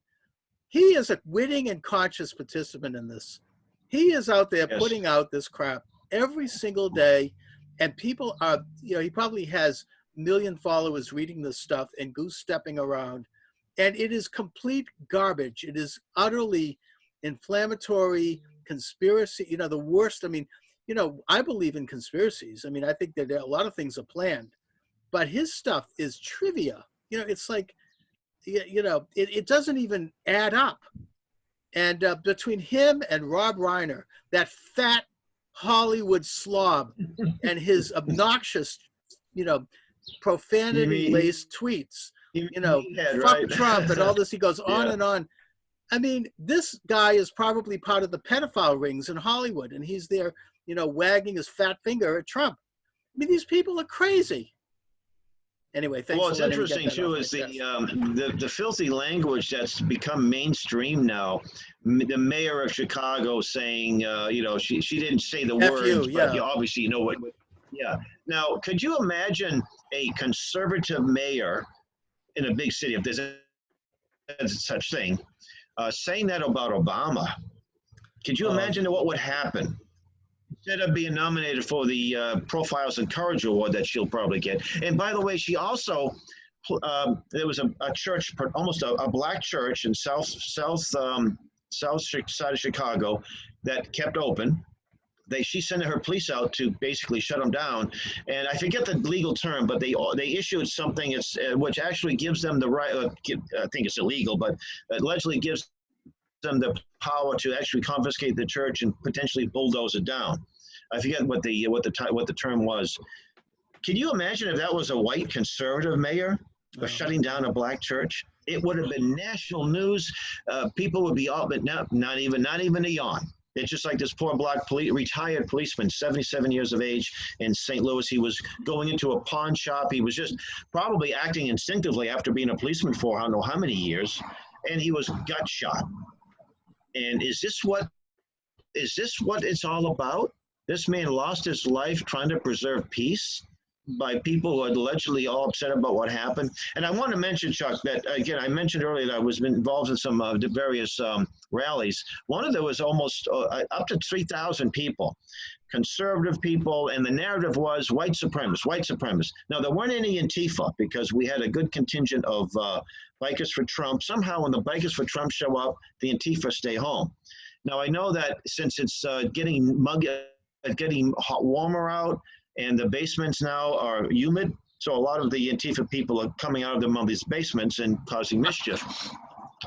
Speaker 1: He is a witting and conscious participant in this. He is out there putting out this crap every single day, and people are, you know, he probably has a million followers reading this stuff and goose stepping around, and it is complete garbage. It is utterly inflammatory, conspiracy, you know, the worst. I mean, you know, I believe in conspiracies. I mean, I think that a lot of things are planned, but his stuff is trivia. You know, it's like, you know, it doesn't even add up. And between him and Rob Reiner, that fat Hollywood slob, and his obnoxious, you know, profanity-laced tweets, you know, fuck right? Trump and all this, he goes on and on. I mean, this guy is probably part of the pedophile rings in Hollywood, and he's there, you know, wagging his fat finger at Trump. I mean, these people are crazy. Anyway, thanks.
Speaker 2: Well, what's interesting too is the filthy language that's become mainstream now. The mayor of Chicago saying, you know, she didn't say the words, but you obviously you know what. Yeah. Now, could you imagine a conservative mayor in a big city, if there's such thing, saying that about Obama? Could you imagine what would happen? Instead of being nominated for the Profiles in Courage Award that she'll probably get. And by the way, she also, there was a church, almost a black church in south side of Chicago that kept open. She sent her police out to basically shut them down. And I forget the legal term, but they issued something which actually gives them the right, I think it's illegal, but allegedly gives them the power to actually confiscate the church and potentially bulldoze it down. I forget what the term was. Can you imagine if that was a white conservative mayor for shutting down a black church? It would have been national news. People would be all, but not even a yawn. It's just like this poor black retired policeman, 77 years of age in St. Louis. He was going into a pawn shop. He was just probably acting instinctively after being a policeman for I don't know how many years, and he was gut shot. And is this what it's all about? This man lost his life trying to preserve peace. by people who are allegedly all upset about what happened. And I want to mention, Chuck, that again, I mentioned earlier that I was involved in some various rallies. One of them was almost up to 3,000 people, conservative people, and the narrative was white supremacists, white supremacists. Now, there weren't any Antifa because we had a good contingent of bikers for Trump. Somehow when the bikers for Trump show up, the Antifa stay home. Now, I know that since it's getting warmer out, and the basements now are humid, so a lot of the Antifa people are coming out of these basements and causing mischief.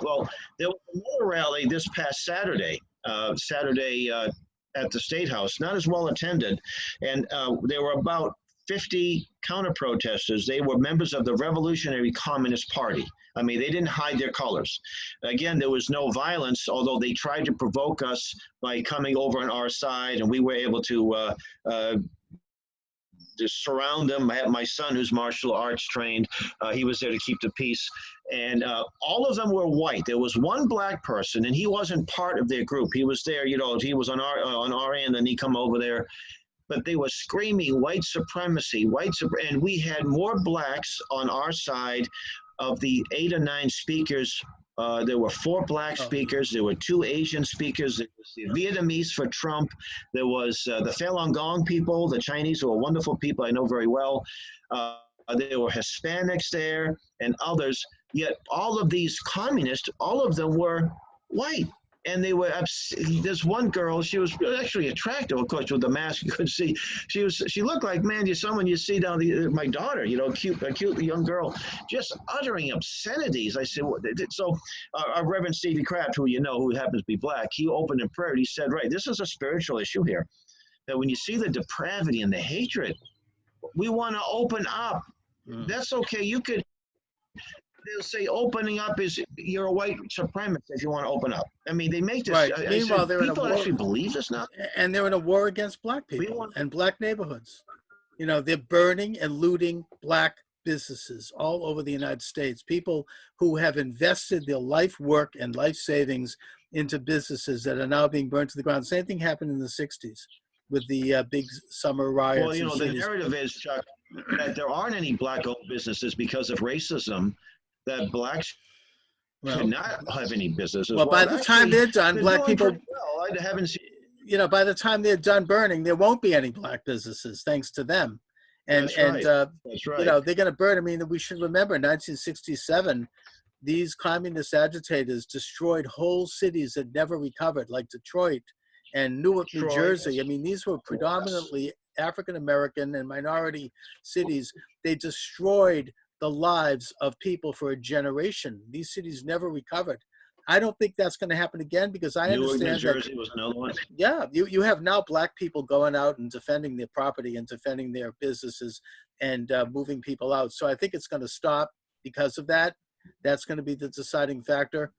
Speaker 2: Well, there was another rally this past Saturday, at the State House, not as well attended, and there were about 50 counter-protesters. They were members of the Revolutionary Communist Party. I mean, they didn't hide their colors. Again, there was no violence, although they tried to provoke us by coming over on our side, and we were able to surround them. I had my son, who's martial arts trained. He was there to keep the peace. And all of them were white. There was one black person, and he wasn't part of their group. He was there, he was on our end, and he come over there. But they were screaming white supremacy, and we had more blacks on our side. Of the 8 or 9 speakers, there were 4 black speakers. There were 2 Asian speakers. There was the Vietnamese for Trump. There was the Falun Gong people, the Chinese, who are wonderful people I know very well. There were Hispanics there and others. Yet all of these communists, all of them were white. And they were, there's one girl, she was actually attractive, of course, with the mask you could see. She looked like, man, someone you see down my daughter, a cute young girl, just uttering obscenities. I said, so our Reverend Stevie Kraft, who who happens to be black, he opened in prayer. He said, right, this is a spiritual issue here. That when you see the depravity and the hatred, we want to open up. That's okay. You could, they'll say opening up is you're a white supremacist if you want to open up. I mean, they make this.
Speaker 1: Right. Meanwhile, they're in a
Speaker 2: people
Speaker 1: war,
Speaker 2: actually believe this now.
Speaker 1: And they're in a war against black people and black neighborhoods. They're burning and looting black businesses all over the United States. People who have invested their life work and life savings into businesses that are now being burned to the ground. Same thing happened in the 60s with the big summer riots.
Speaker 2: Well, the narrative is, Chuck, that there aren't any black-owned businesses because of racism. That blacks should not have any business.
Speaker 1: Well, by the time they're done, black people,
Speaker 2: I haven't seen.
Speaker 1: By the time they're done burning, there won't be any black businesses, thanks to them. And
Speaker 2: That's right.
Speaker 1: They're going to burn. I mean, we should remember, in 1967, these communist agitators destroyed whole cities that never recovered, like Detroit and Newark, New Jersey. I mean, these were predominantly African American and minority cities. They destroyed the lives of people for a generation. These cities never recovered. I don't think that's going to happen again, because I understand
Speaker 2: New Jersey was another one.
Speaker 1: Yeah, you have now black people going out and defending their property and defending their businesses and moving people out. So I think it's going to stop because of that. That's going to be the deciding factor.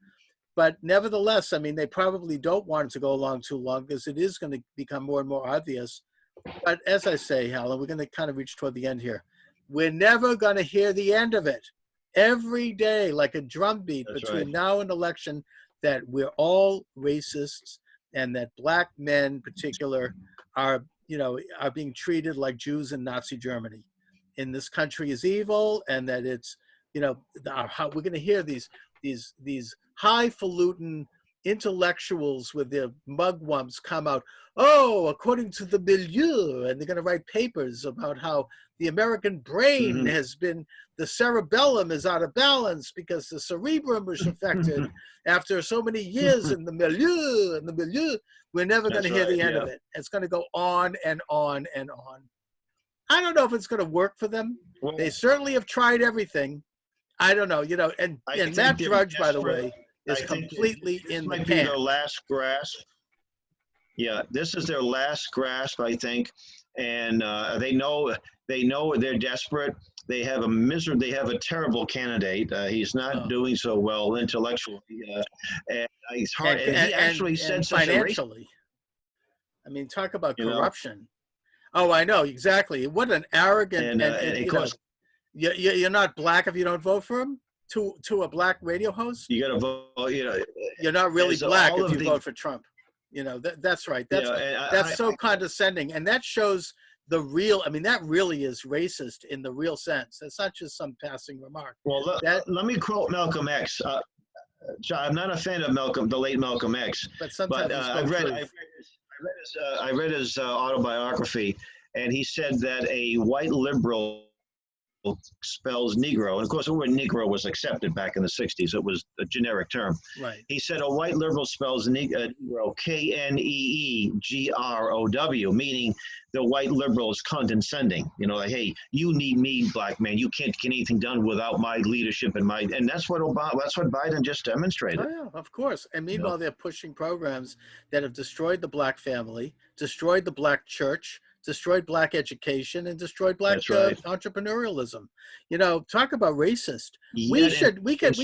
Speaker 1: But nevertheless, I mean, they probably don't want it to go along too long, because it is going to become more and more obvious. But as I say, Hal, and we're going to kind of reach toward the end here, we're never going to hear the end of it. Every day, like a drumbeat between now and election, that we're all racists, and that black men in particular are being treated like Jews in Nazi Germany. And this country is evil, and that it's, how we're going to hear these highfalutin intellectuals with their mugwumps come out, according to the milieu, and they're going to write papers about how the American brain has been, the cerebellum is out of balance because the cerebrum was affected after so many years in the milieu, We're never going to hear the end of it. It's going to go on and on and on. I don't know if it's going to work for them. Well, they certainly have tried everything. I don't know, and Matt Drudge, by the way, is completely in the can. This might be
Speaker 2: their last grasp. Yeah, this is their last grasp, I think, and they know they're desperate. They have a terrible candidate. He's not doing so well intellectually, and he's hard. And he actually said
Speaker 1: financially. I mean, talk about corruption. Oh, I know exactly. What an arrogant and of course, you're not black if you don't vote for him. To a black radio host,
Speaker 2: you got to vote.
Speaker 1: You're not really black if you vote for Trump. That's right. That's so condescending, and that shows the real, I mean, that really is racist in the real sense. It's not just some passing remark.
Speaker 2: Well, let me quote Malcolm X. I'm not a fan of the late Malcolm X,
Speaker 1: but sometimes
Speaker 2: I read his autobiography, and he said that a white liberal spells Negro. And of course, the word Negro was accepted back in the 60s. It was a generic term.
Speaker 1: Right.
Speaker 2: He said a white liberal spells Negro, K-N-E-E-G-R-O-W, meaning the white liberal is condescending. You know, like, hey, you need me, black man. You can't get anything done without my leadership and that's what Biden just demonstrated.
Speaker 1: Oh, yeah, of course. And meanwhile, they're pushing programs that have destroyed the black family, destroyed the black church, destroyed black education, and destroyed black entrepreneurialism. You know, talk about racist. We can, of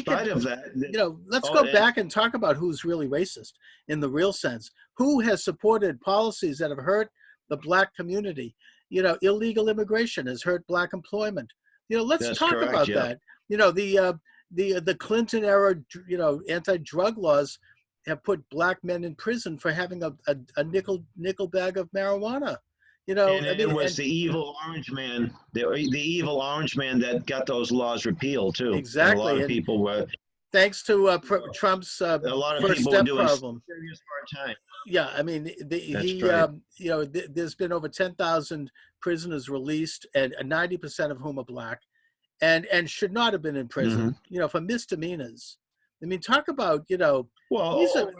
Speaker 1: that, you know, let's go back and talk about who's really racist in the real sense. Who has supported policies that have hurt the black community? You know, illegal immigration has hurt black employment. You know, let's talk about that. You know, the Clinton era, you know, anti-drug laws have put black men in prison for having a nickel bag of marijuana. You know,
Speaker 2: and it was the evil orange man, the evil orange man that got those laws repealed too.
Speaker 1: Exactly.
Speaker 2: And a lot of people were,
Speaker 1: thanks to Trump's
Speaker 2: a lot of
Speaker 1: first
Speaker 2: people
Speaker 1: step
Speaker 2: were doing
Speaker 1: problem.
Speaker 2: Serious hard time.
Speaker 1: Yeah, I mean, you know, there's been over 10,000 prisoners released, and 90% of whom are black, and should not have been in prison. You know, for misdemeanors. I mean, talk about, you know.
Speaker 2: Well, in prison,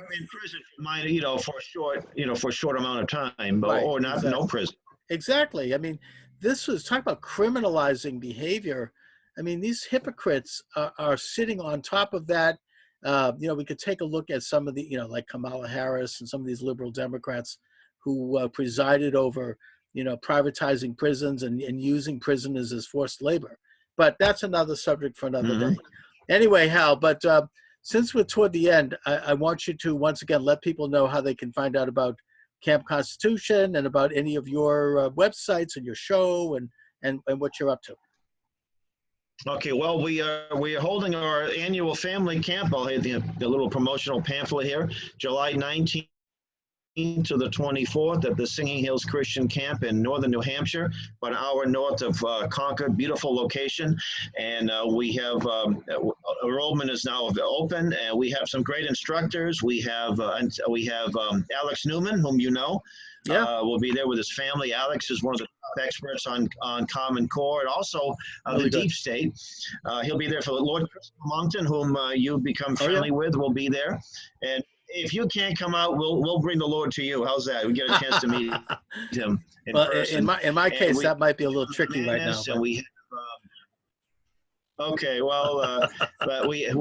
Speaker 2: you know, for a short amount of time, but, or not, no prison.
Speaker 1: Exactly. I mean, this was, talk about criminalizing behavior. I mean, these hypocrites are sitting on top of that. You know, we could take a look at some of the, you know, like Kamala Harris and some of these liberal Democrats who presided over, you know, privatizing prisons and using prisoners as forced labor. But that's another subject for another day. Anyway, Hal, but since we're toward the end, I want you to once again let people know how they can find out about Camp Constitution and about any of your websites and your show and what you're up to.
Speaker 2: Okay, well, we are holding our annual family camp. I'll have the little promotional pamphlet here, July 19th to the 24th at the Singing Hills Christian Camp in northern New Hampshire, about an hour north of Concord. Beautiful location, and we have enrollment is now open, and we have some great instructors. We have Alex Newman, whom you know. Will be there with his family. Alex is one of the top experts on Common Core and also the Deep State. He'll be there for Lord Moncton, whom you've become friendly with, will be there. And if you can't come out, we'll bring the Lord to you. How's that? We get a chance to meet him in person.
Speaker 1: In my case, that might be a little tricky right now.
Speaker 2: And we have, okay, well, but we have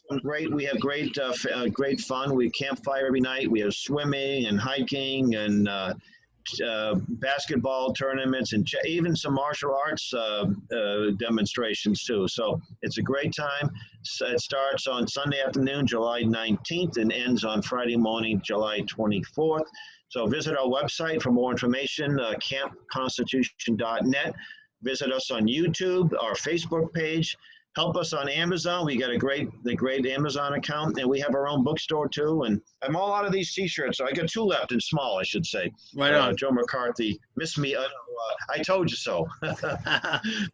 Speaker 2: some great fun. We campfire every night. We have swimming and hiking and basketball tournaments and even some martial arts demonstrations too. So it's a great time. So it starts on Sunday afternoon, July 19th, and ends on Friday morning, July 24th. So visit our website for more information, campconstitution.net. Visit us on YouTube, our Facebook page. Help us on Amazon. We got the great Amazon account, and we have our own bookstore too. And I'm all out of these T-shirts. So I got 2 left in small, I should say.
Speaker 1: Right on.
Speaker 2: Joe McCarthy, miss me. I told you so.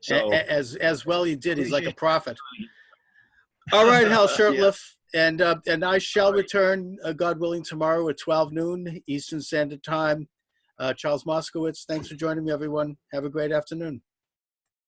Speaker 1: So as well, you did. He's like a prophet. All right, Hal Shurtleff, and I shall return, God willing, tomorrow at 12 noon Eastern Standard Time. Charles Moscowitz, thanks for joining me, everyone. Have a great afternoon.